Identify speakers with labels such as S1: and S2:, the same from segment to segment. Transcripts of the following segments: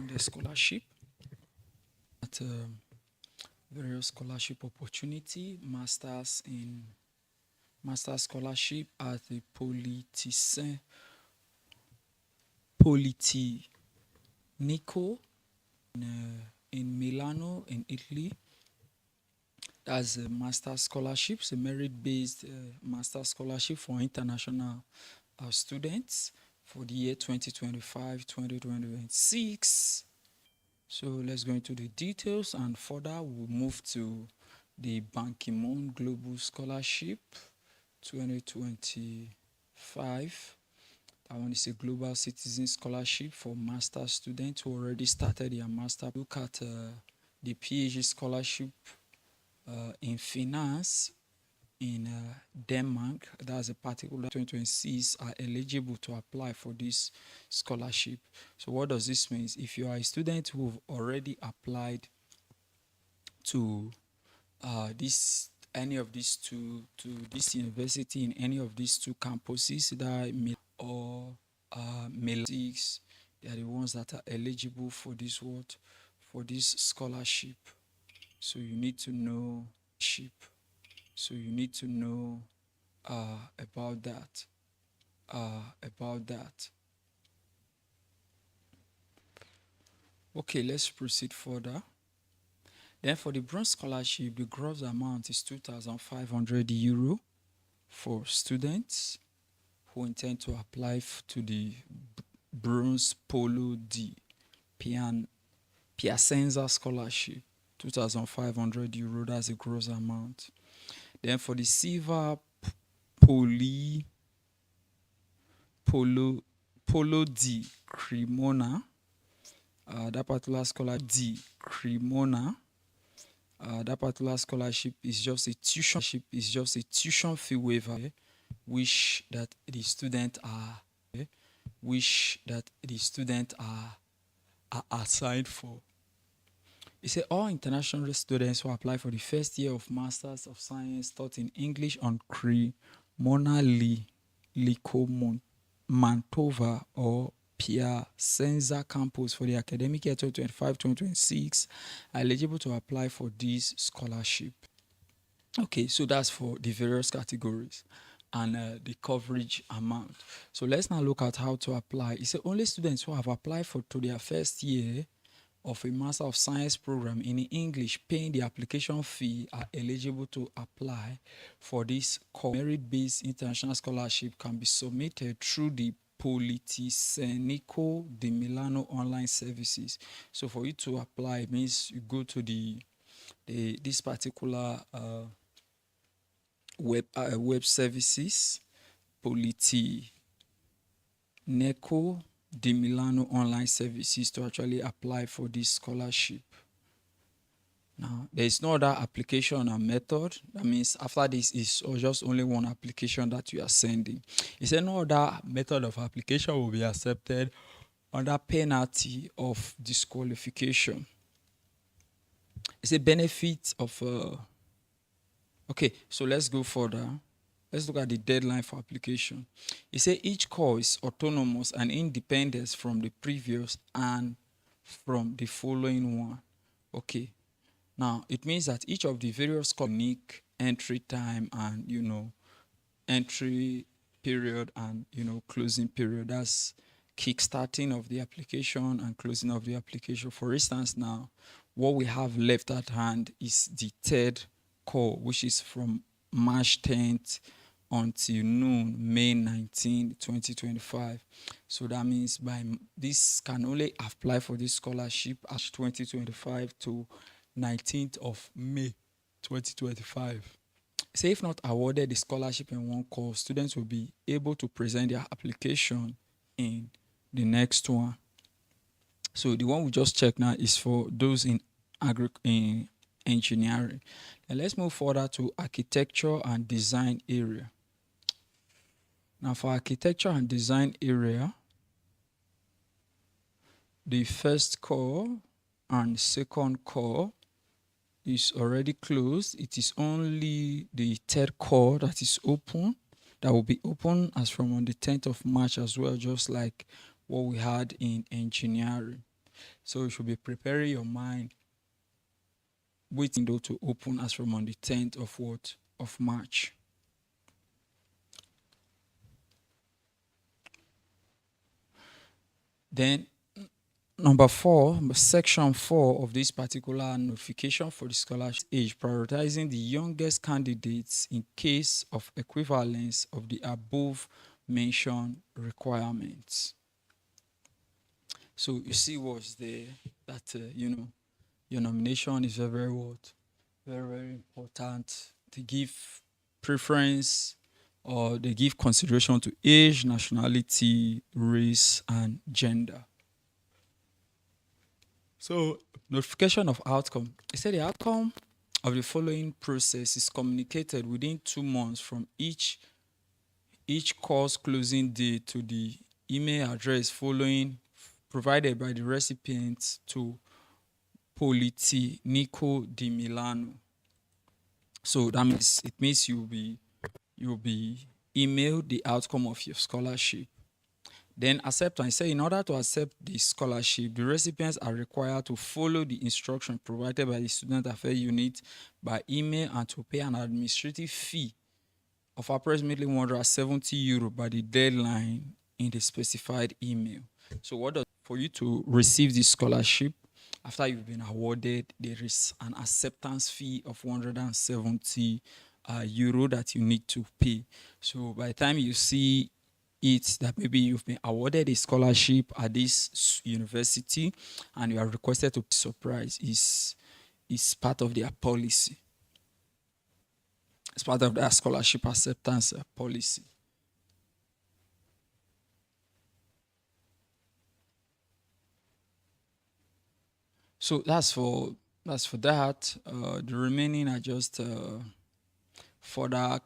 S1: on the scholarship at various scholarship opportunity, master scholarship at the Politecnico in Milano in Italy. That's a master scholarship, it's a merit-based master scholarship for international students for the year 2025-2026. So let's go into the details, and further we'll move to the Ban Ki-moon Global Scholarship 2025. That one is a global citizen scholarship for master students who already started their master. Look at the PhD scholarship in finance in Denmark. That's a particular 2026 are eligible to apply for this scholarship. So what does this mean? If you are a student who've already applied to any of these two, to this university in any of these two campuses, that or Melodics, they are the ones that are eligible for this for this scholarship. So you need to know about that. Okay, let's proceed further. Then for the bronze scholarship, the gross amount is €2,500 for students who intend to apply to the bronze Polo di Piacenza scholarship. €2,500, that's a gross amount. Then for the silver Polo di Cremona, that particular scholarship is just a tuition fee waiver, which that the students are assigned for. It said all international students who apply for the first year of Masters of Science taught in English on Cremona Liceo Mantova or Piacenza campus for the academic year 2025-2026 are eligible to apply for this scholarship. Okay, so that's for the various categories and the coverage amount. So let's now look at how to apply. It said only students who have applied to their first year of a Master of Science program in English paying the application fee are eligible to apply for this merit-based international scholarship. Can be submitted through the Politecnico di Milano online services. So for you to apply, it means you go to this particular web services, Politecnico di Milano online services, to actually apply for this scholarship. Now, there is no other application or method. That means after this is just only one application that you are sending. It said no other method of application will be accepted under penalty of disqualification. It's a benefit of okay, so let's go further. Let's look at the deadline for application. It says each course is autonomous and independent from the previous and from the following one. Okay. Now, it means that each of the various unique entry time and, entry period and, closing period. That's kickstarting of the application and closing of the application. For instance, now, what we have left at hand is the third call, which is from March 10th until noon, May 19, 2025. So that means by this can only apply for this scholarship as 2025 to 19th of May 2025. Say if not awarded the scholarship in one call, students will be able to present their application in the next one. So the one we just checked now is for those in engineering. And let's move further to architecture and design area. Now for architecture and design area, the first call and second call is already closed. It is only the third call that is open. That will be open as from on the 10th of March as well, just like what we had in engineering. So you should be preparing your mind, waiting though to open as from on the 10th of what? Of March. Then number 4, section 4 of this particular notification for the scholarship age, prioritizing the youngest candidates in case of equivalence of the above mentioned requirements. So you see what's there, that your nomination is very, very what? Very, very important. They give preference, or they give consideration to age, nationality, race, and gender. So, notification of outcome. It said the outcome of the following process is communicated within 2 months from each course closing date to the email address following provided by the recipient to Politecnico di Milano. So that means you'll be emailed the outcome of your scholarship. Then acceptance. Say in order to accept the scholarship, the recipients are required to follow the instruction provided by the Student Affairs Unit by email and to pay an administrative fee of approximately €170 by the deadline in the specified email. So for you to receive the scholarship, after you've been awarded, there is an acceptance fee of €170 that you need to pay. So by the time you see it that maybe you've been awarded a scholarship at this university and you are requested to be surprised, is part of their policy. It's part of their scholarship acceptance policy. So that's for that. The remaining are just further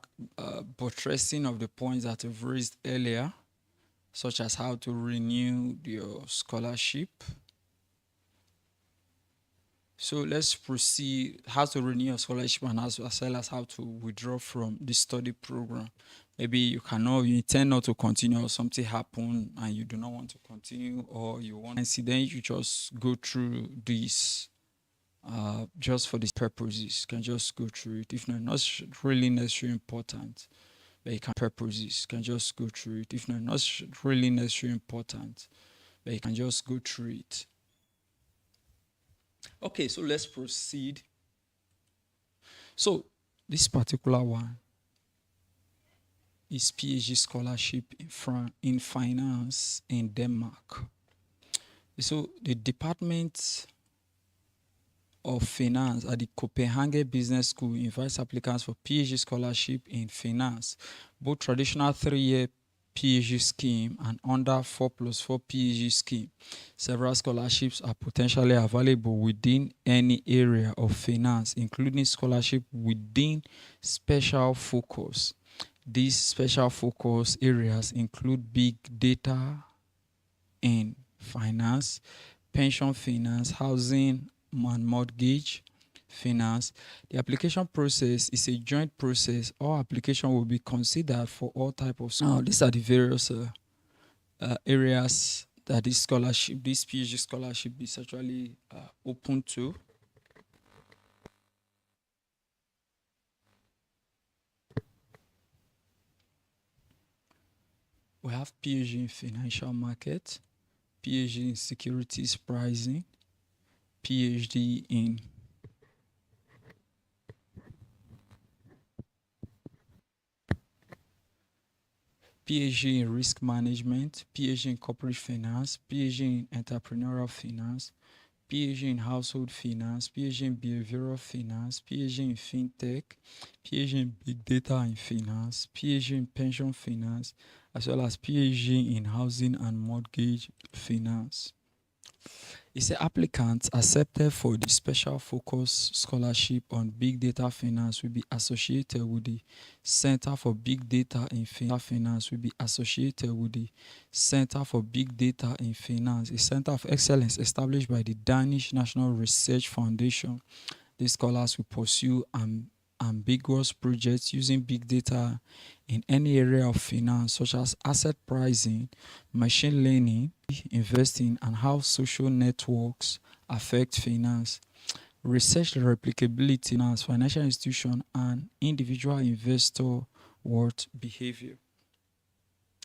S1: buttressing of the points that I've raised earlier, such as how to renew your scholarship. So let's proceed. How to renew your scholarship, and as well as how to withdraw from the study program. Maybe you intend not to continue, or something happened and you do not want to continue, or you want to see, then you just go through this just for these purposes. You can just go through it. If not really necessarily important, but you can just go through it. If not really necessarily important, but you can just go through it. Okay, so let's proceed. So this particular one is PhD scholarship in finance in Denmark. So the Department of Finance at the Copenhagen Business School invites applicants for PhD scholarship in finance, both traditional 3-year PhD scheme and under 4+4 PhD scheme. Several scholarships are potentially available within any area of finance, including scholarship within special focus. These special focus areas include big data in finance, pension finance, housing and mortgage finance. The application process is a joint process. All application will be considered for all type of schools. Now, these are the various areas that this PhD scholarship is actually open to. We have PhD in financial market, PhD in securities pricing, PhD in risk management, PhD in corporate finance, PhD in entrepreneurial finance, PhD in household finance, PhD in behavioral finance, PhD in fintech, PhD in big data in finance, PhD in pension finance, as well as PhD in housing and mortgage finance. It's an applicant accepted for the special focus scholarship on big data finance will be associated with the Center for Big Data in Finance will be associated with the Center for Big Data in Finance, a center of excellence established by the Danish National Research Foundation. These scholars will pursue ambiguous projects using big data in any area of finance, such as asset pricing, machine learning, investing, and how social networks affect finance. Research the replicability as financial institution and individual investor worth behavior.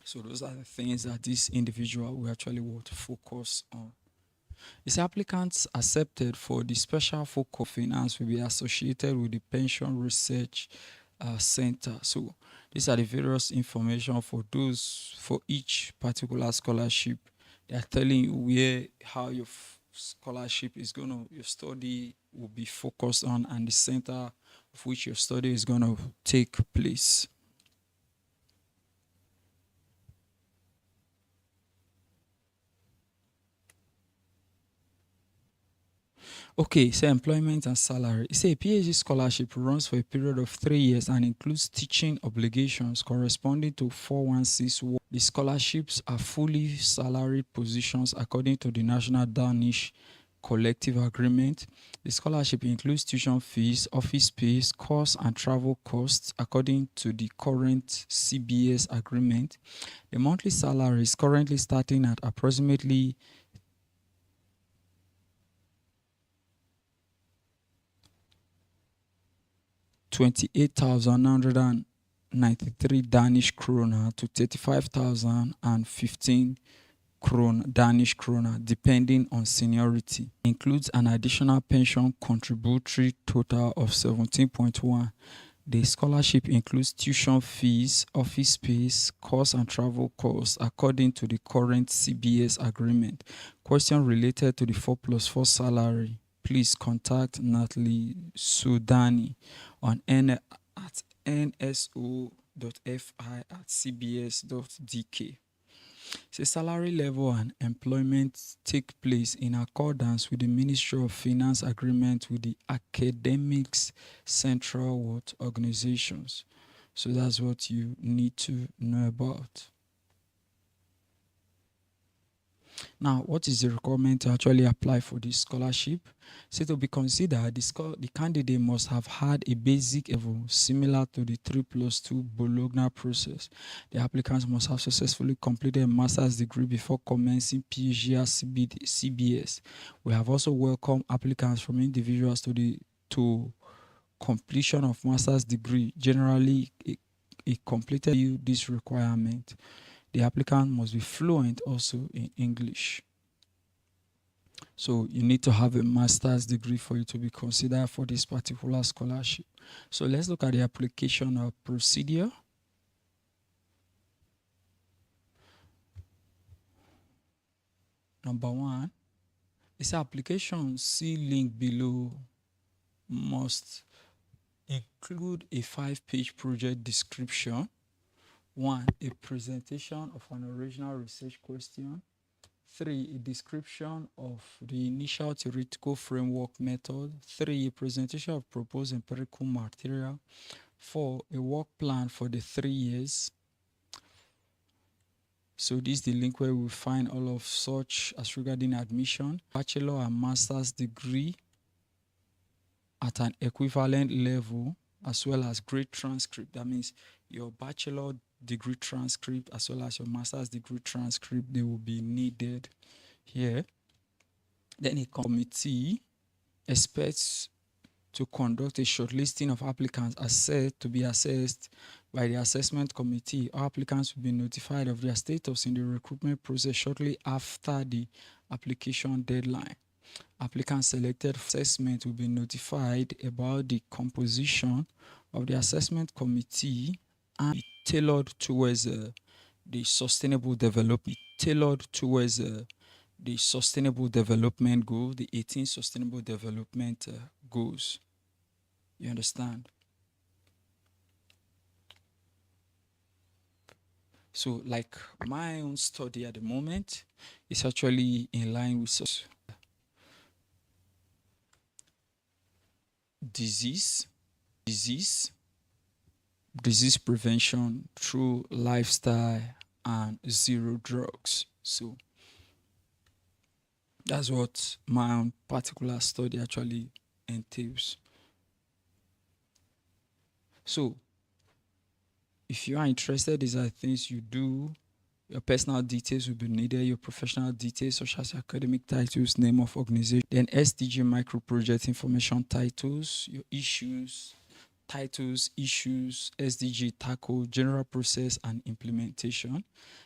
S1: So those are the things that this individual will actually want to focus on. Its applicants accepted for the special focus of finance will be associated with the Pension Research Center. So these are the various information for each particular scholarship. They are telling you where how your scholarship is your study will be focused on, and the center of which your study is gonna take place. Okay, so employment and salary. Say a PhD scholarship runs for a period of 3 years and includes teaching obligations corresponding to 416. The scholarships are fully salaried positions according to the National Danish Collective Agreement. The scholarship includes tuition fees, office space, course and travel costs according to the current CBS agreement. The monthly salary is currently starting at approximately 28,993 Danish kroner to 35,015 Danish kroner, depending on seniority. Includes an additional pension contributory total of 17.1. The scholarship includes tuition fees, office space, course and travel costs according to the current CBS agreement. Question related to the 4+4 salary. Please contact Natalie Sudani on at nso.fi@cbs.dk. So salary level and employment take place in accordance with the Ministry of Finance agreement with the academics central organizations. So that's what you need to know about. Now, what is the requirement to actually apply for this scholarship? So to be considered, the candidate must have had a basic level similar to the 3+2 Bologna process. The applicants must have successfully completed a master's degree before commencing PhD at CBS. We have also welcomed applicants from individuals to completion of master's degree. Generally, a completed this requirement. The applicant must be fluent also in English. So you need to have a master's degree for you to be considered for this particular scholarship. So let's look at the application procedure. Number 1, this application, see link below, must include a 5-page project description. 1, a presentation of an original research question. 3, a description of the initial theoretical framework method. 3, a presentation of proposed empirical material. 4, a work plan for the 3 years. So this is the link where we find all of such as regarding admission, bachelor and master's degree at an equivalent level, as well as grade transcript. That means your bachelor degree transcript as well as your master's degree transcript, they will be needed here. Then a committee expects to conduct a shortlisting of applicants to be assessed by the assessment committee. All applicants will be notified of their status in the recruitment process shortly after the application deadline. Applicants selected for assessment will be notified about the composition of the assessment committee and be tailored towards the sustainable development. The sustainable development goal, the 18 sustainable development goals. You understand? So, like my own study at the moment is actually in line with disease prevention through lifestyle and zero drugs. So that's what my own particular study actually entails. So if you are interested, these are things you do. Your personal details will be needed, your professional details such as your academic titles, name of organization, then SDG micro project information titles, your issues, titles, issues, SDG tackle, general process and implementation.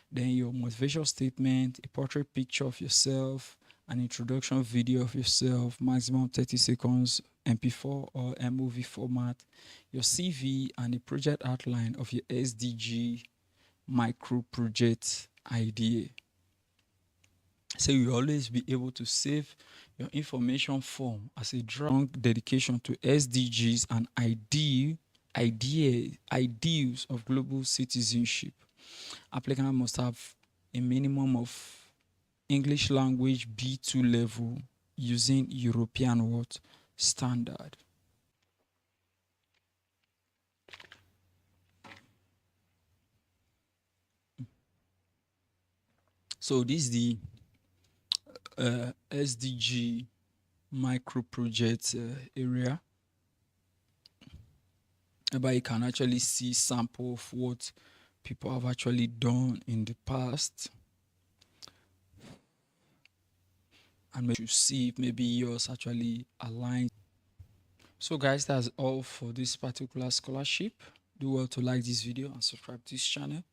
S1: Then your motivation statement, a portrait picture of yourself, an introduction video of yourself, maximum 30 seconds, MP4 or MOV format, your CV, and a project outline of your SDG micro project idea. So you always be able to save your information form as a strong dedication to SDGs and ideals of global citizenship. Applicant must have a minimum of English language B2 level using European what standard. So this is the SDG micro project area, whereby you can actually see sample of what people have actually done in the past, and you see if maybe yours actually aligns. So guys, that's all for this particular scholarship. Do well to like this video and subscribe to this channel.